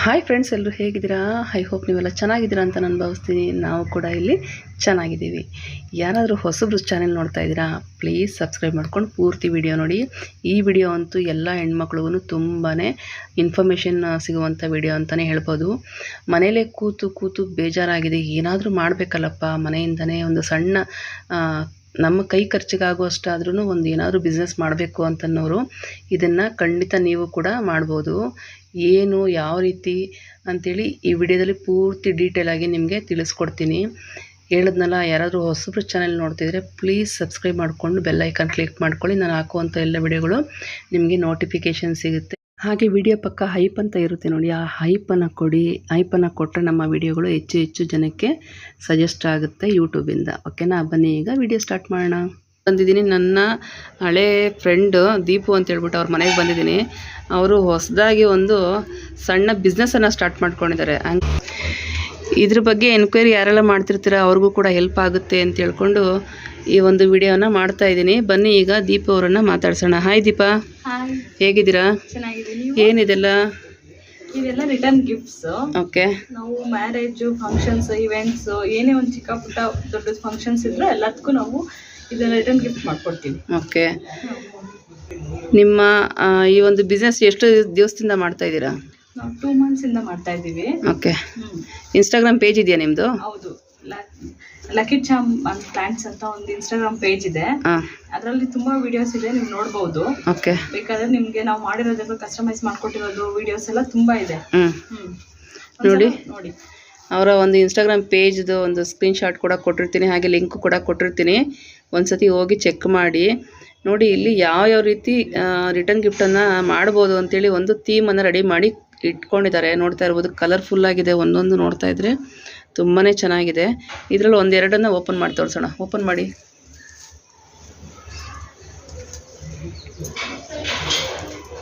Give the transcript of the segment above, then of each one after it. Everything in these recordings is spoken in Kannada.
ಹಾಯ್ ಫ್ರೆಂಡ್ಸ್, ಎಲ್ಲರೂ ಹೇಗಿದ್ದೀರಾ? ಐ ಹೋಪ್ ನೀವೆಲ್ಲ ಚೆನ್ನಾಗಿದ್ದೀರಾ ಅಂತ ನಾನು ಭಾವಿಸ್ತೀನಿ. ನಾವು ಕೂಡ ಇಲ್ಲಿ ಚೆನ್ನಾಗಿದ್ದೀವಿ. ಯಾರಾದರೂ ಹೊಸಬ್ರು ಚಾನೆಲ್ ನೋಡ್ತಾ ಇದ್ದೀರಾ, ಪ್ಲೀಸ್ ಸಬ್ಸ್ಕ್ರೈಬ್ ಮಾಡ್ಕೊಂಡು ಪೂರ್ತಿ ವಿಡಿಯೋ ನೋಡಿ. ಈ ವಿಡಿಯೋ ಅಂತೂ ಎಲ್ಲ ಹೆಣ್ಮಕ್ಳಿಗೂ ತುಂಬಾ ಇನ್ಫಾರ್ಮೇಷನ್ ಸಿಗುವಂಥ ವಿಡಿಯೋ ಅಂತಲೇ ಹೇಳ್ಬೋದು. ಮನೇಲೇ ಕೂತು ಬೇಜಾರಾಗಿದೆ, ಏನಾದರೂ ಮಾಡಬೇಕಲ್ಲಪ್ಪ, ಮನೆಯಿಂದನೇ ಒಂದು ಸಣ್ಣ ನಮ್ಮ ಕೈ ಖರ್ಚಿಗಾಗುವಷ್ಟಾದ್ರೂ ಒಂದು ಏನಾದರೂ ಬಿಸ್ನೆಸ್ ಮಾಡಬೇಕು ಅಂತನ್ನೋರು ಇದನ್ನು ಖಂಡಿತ ನೀವು ಕೂಡ ಮಾಡ್ಬೋದು. ಏನು ಯಾವ ರೀತಿ ಅಂಥೇಳಿ ಈ ವಿಡಿಯೋದಲ್ಲಿ ಪೂರ್ತಿ ಡೀಟೇಲಾಗಿ ನಿಮಗೆ ತಿಳಿಸ್ಕೊಡ್ತೀನಿ. ಹೇಳಿದ್ನಲ್ಲ, ಯಾರಾದರೂ ಹೊಸಬ್ರು ಚಾನೆಲ್ ನೋಡ್ತಿದ್ರೆ ಪ್ಲೀಸ್ ಸಬ್ಸ್ಕ್ರೈಬ್ ಮಾಡಿಕೊಂಡು ಬೆಲ್ ಐಕಾನ್ ಕ್ಲಿಕ್ ಮಾಡ್ಕೊಳ್ಳಿ. ನಾನು ಹಾಕುವಂಥ ಎಲ್ಲ ವಿಡಿಯೋಗಳು ನಿಮಗೆ ನೋಟಿಫಿಕೇಷನ್ ಸಿಗುತ್ತೆ. ಹಾಗೆ ವಿಡಿಯೋ ಪಕ್ಕ ಹೈಪ್ ಅಂತ ಇರುತ್ತೆ ನೋಡಿ, ಆ ಹೈಪನ್ನು ಕೊಡಿ. ಹೈಪನ್ನು ಕೊಟ್ಟರೆ ನಮ್ಮ ವಿಡಿಯೋಗಳು ಹೆಚ್ಚು ಜನಕ್ಕೆ ಸಜೆಸ್ಟ್ ಆಗುತ್ತೆ ಯೂಟ್ಯೂಬಿಂದ. ಓಕೆನಾ? ಬನ್ನಿ ಈಗ ವಿಡಿಯೋ ಸ್ಟಾರ್ಟ್ ಮಾಡೋಣ. ಬಂದಿದ್ದೀನಿ, ನನ್ನ ಹಳೆ ಫ್ರೆಂಡು ದೀಪು ಅಂತ ಹೇಳ್ಬಿಟ್ಟು ಅವ್ರ ಮನೆಗೆ ಬಂದಿದ್ದೀನಿ. ಅವರು ಹೊಸದಾಗಿ ಒಂದು ಸಣ್ಣ ಬಿಸ್ನೆಸ್ಸನ್ನು ಸ್ಟಾರ್ಟ್ ಮಾಡ್ಕೊಂಡಿದ್ದಾರೆ. ಇದ್ರ ಬಗ್ಗೆ ಎನ್ಕ್ವೈರಿ ಯಾರೆಲ್ಲ ಮಾಡ್ತಿರ್ತೀರ ಅವ್ರಿಗೂ ಕೂಡ ಹೆಲ್ಪ್ ಆಗುತ್ತೆ ಅಂತ ಹೇಳ್ಕೊಂಡು ಈ ಒಂದು ವಿಡಿಯೋನ ಮಾಡ್ತಾ ಇದ್ದೀನಿ. ಬನ್ನಿ ಈಗ ದೀಪು ಅವರನ್ನು ಮಾತಾಡ್ಸೋಣ. ಹಾಯ್ ದೀಪಾ, ಹೇಗಿದ್ದೀರಾ? ಏನಿದೆಲ್ಲ? ಇದೆಲ್ಲ ರಿಟರ್ನ್ ಗಿಫ್ಟ್ಸ್. ಓಕೆ. ನಾವು ಮ್ಯಾರೇಜ್ ಫಂಕ್ಷನ್ಸ್ ಇವೆಂಟ್ಸ್ ಏನೇ ಒಂದು ಚಿಕ್ಕ ಪುಟ್ಟ ದೊಡ್ಡ ಫಂಕ್ಷನ್ಸ್ ಇದ್ರೆ ಎಲ್ಲದಕ್ಕೂ ನಾವು ಇದನ್ನ ರಿಟರ್ನ್ ಗಿಫ್ಟ್ ಮಾಡ್ಕೊಡ್ತೀವಿ. ಓಕೆ. ನಿಮ್ಮ ಈ ಒಂದು ಬಿಸ್ನೆಸ್ ಎಷ್ಟು ದಿವಸದಿಂದ ಮಾಡ್ತಾ ಇದ್ದೀರಾ? ನಾವು 2 months ಇಂದ ಮಾಡ್ತಾ ಇದ್ದೀವಿ. ಓಕೆ. ಇನ್ಸ್ಟಾಗ್ರಾಮ್ ಪೇಜ್ ಇದೆಯಾ ನಿಮ್ಮದು? ಹೌದು, ಲಕ್ಕಿ ಚಾಮ್ ಅಂಡ್ ಪ್ಲಾಂಟ್ಸ್ ಅಂತ ಒಂದು ಇನ್ಸ್ಟಾಗ್ರಾಮ್ ಪೇಜ್ ಇದೆ. ಅದರಲ್ಲಿ ತುಂಬಾ ವಿಡಿಯೋಸ್ ಇದೆ, ನೀವು ನೋಡಬಹುದು. ಓಕೆ. ಬೇಕಾದ್ರೆ ನಿಮ್ಗೆ ನಾವು ಮಾಡಿರೋದೆಲ್ಲ ಕಸ್ಟಮೈಸ್ ಮಾಡ್ಕೊಟ್ಟಿರೋದು ವಿಡಿಯೋಸ್ ಎಲ್ಲ ತುಂಬಾ ಇದೆ. ನೋಡಿ ನೋಡಿ, ಅವರ ಒಂದು ಇನ್ಸ್ಟಾಗ್ರಾಮ್ ಪೇಜ್ದು ಒಂದು ಸ್ಕ್ರೀನ್ಶಾಟ್ ಕೂಡ ಕೊಟ್ಟಿರ್ತೀನಿ, ಹಾಗೆ ಲಿಂಕ್ ಕೂಡ ಕೊಟ್ಟಿರ್ತೀನಿ. ಒಂದ್ಸತಿ ಹೋಗಿ ಚೆಕ್ ಮಾಡಿ ನೋಡಿ. ಇಲ್ಲಿ ಯಾವ ರೀತಿ ರಿಟರ್ನ್ ಗಿಫ್ಟನ್ನು ಮಾಡ್ಬೋದು ಅಂತೇಳಿ ಒಂದು ಥೀಮನ್ನು ರೆಡಿ ಮಾಡಿ ಇಟ್ಕೊಂಡಿದ್ದಾರೆ. ನೋಡ್ತಾ ಇರ್ಬೋದು, ಕಲರ್ಫುಲ್ಲಾಗಿದೆ. ಒಂದೊಂದು ನೋಡ್ತಾ ಇದ್ರೆ ತುಂಬಾ ಚೆನ್ನಾಗಿದೆ. ಇದರಲ್ಲಿ ಒಂದೆರಡನ್ನು ಓಪನ್ ಮಾಡಿ ತೋರಿಸೋಣ. ಓಪನ್ ಮಾಡಿ.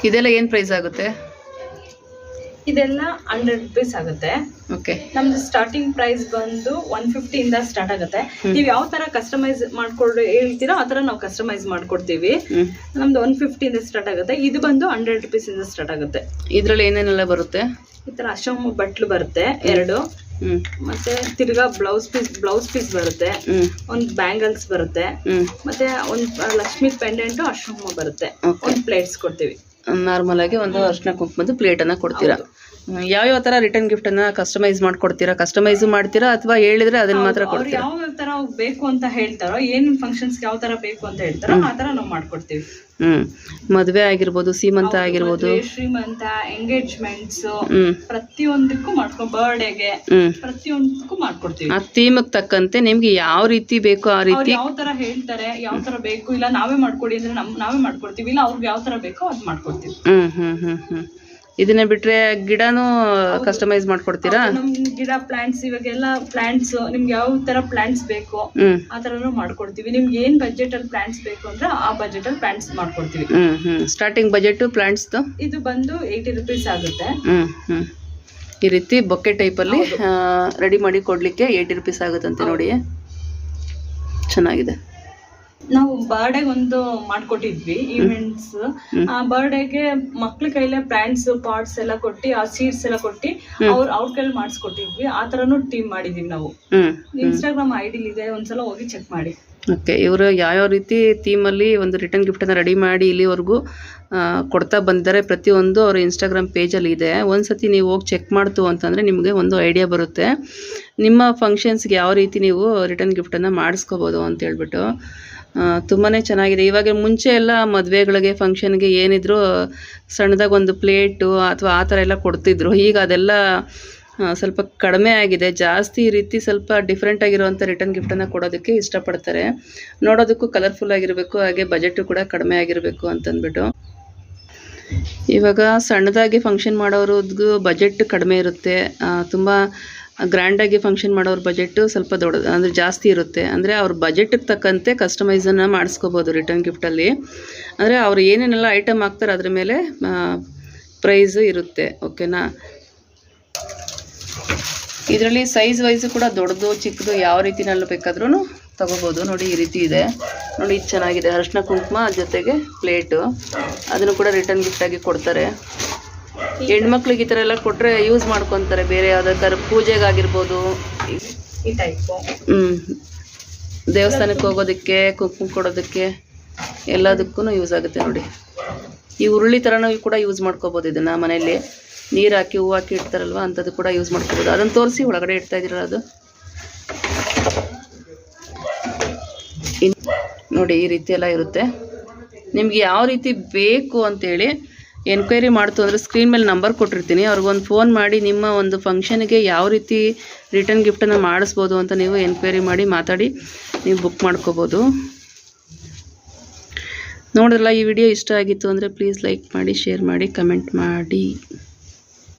ಇದೆಲ್ಲ ಏನು ಪ್ರೈಸ್ ಆಗುತ್ತೆ? ಇದೆಲ್ಲ 100 rupees ಆಗುತ್ತೆ. ಓಕೆ. ನಮ್ದು ಸ್ಟಾರ್ಟಿಂಗ್ ಪ್ರೈಸ್ ಬಂದು 150 ಇಂದ ಸ್ಟಾರ್ಟ್ ಆಗುತ್ತೆ. ನೀವು ಯಾವ ತರ ಕಸ್ಟಮೈಸ್ ಮಾಡ್ಕೊಂಡು ಹೇಳ್ತೀರಾ ಆ ತರ ನಾವು ಕಸ್ಟಮೈಸ್ ಮಾಡ್ಕೊಡ್ತೀವಿ. ನಮ್ದು 150 ಇಂದ ಸ್ಟಾರ್ಟ್ ಆಗುತ್ತೆ. ಇದು ಬಂದು 100 rupees ಇಂದ ಸ್ಟಾರ್ಟ್ ಆಗುತ್ತೆ. ಇದ್ರಲ್ಲಿ ಏನೇನೆಲ್ಲ ಬರುತ್ತೆ? ಈ ತರ ಅಶೋಮ್ ಬಟ್ಲು ಬರುತ್ತೆ 2, ಮತ್ತೆ ತಿರ್ಗಾ ಬ್ಲೌಸ್ ಪೀಸ್ ಬರುತ್ತೆ, ಒಂದು ಬ್ಯಾಂಗಲ್ಸ್ ಬರುತ್ತೆ, ಮತ್ತೆ ಒಂದು ಲಕ್ಷ್ಮಿ ಪೆಂಡೆಂಟ್ ಅಶೋಮ್ ಬರುತ್ತೆ, ಒಂದು ಪ್ಲೇಟ್ಸ್ ಕೊಡ್ತೀವಿ. ನಾರ್ಮಲ್ ಆಗಿ ಒಂದು ಅರ್ಶಿನ ಕುಂಕುಮದ ಪ್ಲೇಟನ್ನು ಕೊಡ್ತೀರಾ? ಯಾವ್ಯಾವ ಥರ ರಿಟರ್ನ್ ಗಿಫ್ಟನ್ನು ಕಸ್ಟಮೈಸ್ ಮಾಡ್ಕೊಡ್ತೀರಾ? ಕಸ್ಟಮೈಸು ಮಾಡ್ತೀರಾ ಅಥವಾ ಹೇಳಿದ್ರೆ ಅದನ್ನ ಮಾತ್ರ ಕೊಡ್ತೀರಾ? ಯಾವ ತರ ಬೇಕು ಅಂತ ಹೇಳ್ತಾರೋ, ಏನ್ ಫಂಕ್ಷನ್ಸ್ಗೆ ಯಾವ ತರ ಬೇಕು ಅಂತ ಹೇಳ್ತಾರೋ ಆ ತರ ನಾವು ಮಾಡ್ಕೊಡ್ತೀವಿ. ಮದುವೆ ಆಗಿರ್ಬೋದು, ಸೀಮಂತ ಆಗಿರ್ಬೋದು, ಶ್ರೀಮಂತ, ಎಂಗೇಜ್ಮೆಂಟ್ಸ್, ಪ್ರತಿಯೊಂದಕ್ಕೂ ಬರ್ಡೇಗೆ ಪ್ರತಿಯೊಂದಕ್ಕೂ ಮಾಡ್ಕೊಡ್ತೀವಿ. ಆ ಥೀಮ್ಗೆ ತಕ್ಕಂತೆ ನಿಮ್ಗೆ ಯಾವ ರೀತಿ ಬೇಕು ಆ ರೀತಿ, ಯಾವ ತರ ಹೇಳ್ತಾರೆ, ಯಾವ ತರ ಬೇಕು, ಇಲ್ಲ ನಾವೇ ಮಾಡ್ಕೊಡಿ ಅಂದ್ರೆ ನಾವೇ ಮಾಡ್ಕೊಡ್ತೀವಿ, ಇಲ್ಲ ಅವ್ರಿಗೆ ಯಾವ ತರ ಬೇಕೋ ಅದ್ ಮಾಡ್ಕೊಡ್ತೀವಿ. ಇದನ್ನ ಬಿಟ್ರೆ ಗಿಡನೂ ಕಸ್ಟಮೈಸ್ ಮಾಡ್ಕೊಡ್ತೀರಾ? ನಮ್ ಗಿಡ ಪ್ಲಾಂಟ್ಸ್, ಇವಾಗೆಲ್ಲ ಪ್ಲಾಂಟ್ಸ್ ನಿಮ್ಗೆ ಯಾವ ತರ ಪ್ಲಾಂಟ್ಸ್ ಬೇಕು ಆ ತರನು ಮಾಡ್ಕೊಡ್ತೀವಿ. ನಿಮ್ಗೆ ಏನ್ ಬಜೆಟ್ ಅಲ್ಲಿ ಪ್ಲಾಂಟ್ಸ್ ಬೇಕು ಅಂದ್ರೆ ಆ ಬಜೆಟ್ ಅಲ್ಲಿ ಪ್ಲಾಂಟ್ಸ್ ಮಾಡ್ಕೊಡ್ತೀವಿ. ಸ್ಟಾರ್ಟಿಂಗ್ ಬಜೆಟ್ ಪ್ಲಾಂಟ್ಸ್ ಇದು ಬಂದು 80 rupees ಆಗುತ್ತೆ. ಈ ರೀತಿ ಬೊಕ್ಕೆ ಟೈಪ್ ಅಲ್ಲಿ ರೆಡಿ ಮಾಡಿ ಕೊಡ್ಲಿಕ್ಕೆ 80 rupees ಆಗುತ್ತಂತೆ. ನೋಡಿ, ಚೆನ್ನಾಗಿದೆ. ನಾವು ಬರ್ಡೇಗೆ ಒಂದು ಮಾಡ್ಕೊಟ್ಟಿದ್ವಿ ಈವೆಂಟ್ಸ್. ಆ ಬರ್ಡೇಗೆ ಮಕ್ಳ ಕೈಲೇ ಪ್ಲಾಂಟ್ಸ್ ಪಾಟ್ಸ್ ಎಲ್ಲ ಕೊಟ್ಟು, ಆ ಸೀಡ್ಸ್ ಎಲ್ಲ ಕೊಟ್ಟು ಅವ್ರ ಕೈಲಿ ಮಾಡಿಸ್ಕೊಟ್ಟಿದ್ವಿ. ಆ ತರನು ಟೀಮ್ ಮಾಡಿದೀವಿ ನಾವು. ಇನ್ಸ್ಟಾಗ್ರಾಮ್ ಐಡಿ ಇದೆ, ಒಂದ್ಸಲ ಹೋಗಿ ಚೆಕ್ ಮಾಡಿ. ಓಕೆ. ಇವರು ಯಾವ್ಯಾವ ರೀತಿ ಥೀಮಲ್ಲಿ ಒಂದು ರಿಟರ್ನ್ ಗಿಫ್ಟನ್ನು ರೆಡಿ ಮಾಡಿ ಇಲ್ಲಿವರೆಗೂ ಕೊಡ್ತಾ ಬಂದಿದ್ದಾರೆ. ಪ್ರತಿಯೊಂದು ಅವ್ರ ಇನ್ಸ್ಟಾಗ್ರಾಮ್ ಪೇಜಲ್ಲಿ ಇದೆ. ಒಂದ್ಸತಿ ನೀವು ಹೋಗಿ ಚೆಕ್ ಮಾಡ್ತು ಅಂತಂದರೆ ನಿಮಗೆ ಒಂದು ಐಡಿಯಾ ಬರುತ್ತೆ, ನಿಮ್ಮ ಫಂಕ್ಷನ್ಸ್ಗೆ ಯಾವ ರೀತಿ ನೀವು ರಿಟರ್ನ್ ಗಿಫ್ಟನ್ನು ಮಾಡಿಸ್ಕೋಬೋದು ಅಂತ ಹೇಳ್ಬಿಟ್ಟು. ತುಂಬಾ ಚೆನ್ನಾಗಿದೆ. ಇವಾಗ ಮುಂಚೆ ಎಲ್ಲ ಮದುವೆಗಳಿಗೆ ಫಂಕ್ಷನ್ಗೆ ಏನಿದ್ರು ಸಣ್ಣದಾಗಿ ಒಂದು ಪ್ಲೇಟು ಅಥವಾ ಆ ಥರ ಎಲ್ಲ ಕೊಡ್ತಿದ್ರು. ಈಗ ಅದೆಲ್ಲ ಸ್ವಲ್ಪ ಕಡಿಮೆ ಆಗಿದೆ. ಜಾಸ್ತಿ ಈ ರೀತಿ ಸ್ವಲ್ಪ ಡಿಫ್ರೆಂಟ್ ಆಗಿರುವಂಥ ರಿಟರ್ನ್ ಗಿಫ್ಟನ್ನು ಕೊಡೋದಕ್ಕೆ ಇಷ್ಟಪಡ್ತಾರೆ. ನೋಡೋದಕ್ಕೂ ಕಲರ್ಫುಲ್ ಆಗಿರಬೇಕು, ಹಾಗೆ ಬಜೆಟು ಕೂಡ ಕಡಿಮೆ ಆಗಿರಬೇಕು ಅಂತಂದ್ಬಿಟ್ಟು. ಇವಾಗ ಸಣ್ಣದಾಗಿ ಫಂಕ್ಷನ್ ಮಾಡೋರ್ಗೂ ಬಜೆಟ್ ಕಡಿಮೆ ಇರುತ್ತೆ. ತುಂಬ ಗ್ರ್ಯಾಂಡಾಗಿ ಫಂಕ್ಷನ್ ಮಾಡೋರ ಬಜೆಟ್ಟು ಸ್ವಲ್ಪ ದೊಡ್ಡದು ಅಂದರೆ ಜಾಸ್ತಿ ಇರುತ್ತೆ. ಅಂದರೆ ಅವ್ರ ಬಜೆಟಿಗೆ ತಕ್ಕಂತೆ ಕಸ್ಟಮೈಸನ್ನು ಮಾಡಿಸ್ಕೋಬೋದು ರಿಟರ್ನ್ ಗಿಫ್ಟಲ್ಲಿ. ಅಂದರೆ ಅವ್ರು ಏನೇನೆಲ್ಲ ಐಟಮ್ ಹಾಕ್ತಾರೆ ಅದ್ರ ಮೇಲೆ ಪ್ರೈಸು ಇರುತ್ತೆ. ಓಕೆನಾ? ಇದರಲ್ಲಿ ಸೈಜ್ ವೈಸು ಕೂಡ ದೊಡ್ಡದು ಚಿಕ್ಕದು ಯಾವ ರೀತಿನಲ್ಲಿ ಬೇಕಾದ್ರೂ ತಗೋಬೋದು. ನೋಡಿ, ಈ ರೀತಿ ಇದೆ ನೋಡಿ, ಇದು ಚೆನ್ನಾಗಿದೆ. ಅರಿಶಿನ ಕುಂಕುಮ ಜೊತೆಗೆ ಪ್ಲೇಟು, ಅದನ್ನು ಕೂಡ ರಿಟರ್ನ್ ಗಿಫ್ಟಾಗಿ ಕೊಡ್ತಾರೆ. ಹೆಣ್ಮಕ್ಳಿಗೆ ಈ ಥರ ಎಲ್ಲ ಕೊಟ್ಟರೆ ಯೂಸ್ ಮಾಡ್ಕೊತಾರೆ, ಬೇರೆ ಯಾವುದಾದ್ರು ಪೂಜೆಗಾಗಿರ್ಬೋದು, ಈ ಟೈಪು. ದೇವಸ್ಥಾನಕ್ಕೆ ಹೋಗೋದಕ್ಕೆ, ಕುಂಕುಮ ಕೊಡೋದಕ್ಕೆ ಎಲ್ಲದಕ್ಕೂ ಯೂಸ್ ಆಗುತ್ತೆ ನೋಡಿ. ಈ ಉರುಳಿ ಥರನೂ ಕೂಡ ಯೂಸ್ ಮಾಡ್ಕೋಬೋದು. ಇದನ್ನು ಮನೆಯಲ್ಲಿ ನೀರು ಹಾಕಿ ಹೂವು ಹಾಕಿ ಇಡ್ತಾರಲ್ವ, ಅಂಥದ್ದು ಕೂಡ ಯೂಸ್ ಮಾಡ್ಕೋಬೋದು. ಅದನ್ನು ತೋರಿಸಿ, ಒಳಗಡೆ ಇಡ್ತಾ ಇದ್ದೀರ ಅದು ನೋಡಿ. ಈ ರೀತಿ ಎಲ್ಲ ಇರುತ್ತೆ. ನಿಮಗೆ ಯಾವ ರೀತಿ ಬೇಕು ಅಂತೇಳಿ ಎನ್ಕ್ವೈರಿ ಮಾಡ್ತು ಅಂದರೆ ಸ್ಕ್ರೀನ್ ಮೇಲೆ ನಂಬರ್ ಕೊಟ್ಟಿರ್ತೀನಿ, ಅವ್ರಿಗೊಂದು ಫೋನ್ ಮಾಡಿ ನಿಮ್ಮ ಒಂದು ಫಂಕ್ಷನ್ಗೆ ಯಾವ ರೀತಿ ರಿಟರ್ನ್ ಗಿಫ್ಟನ್ನು ಮಾಡಿಸ್ಬೋದು ಅಂತ ನೀವು ಎನ್ಕ್ವೈರಿ ಮಾಡಿ ಮಾತಾಡಿ ನೀವು ಬುಕ್ ಮಾಡ್ಕೋಬೋದು. ನೋಡಿದ್ರಲ್ಲ, ಈ ವಿಡಿಯೋ ಇಷ್ಟ ಆಗಿತ್ತು ಅಂದರೆ ಪ್ಲೀಸ್ ಲೈಕ್ ಮಾಡಿ, ಶೇರ್ ಮಾಡಿ, ಕಮೆಂಟ್ ಮಾಡಿ.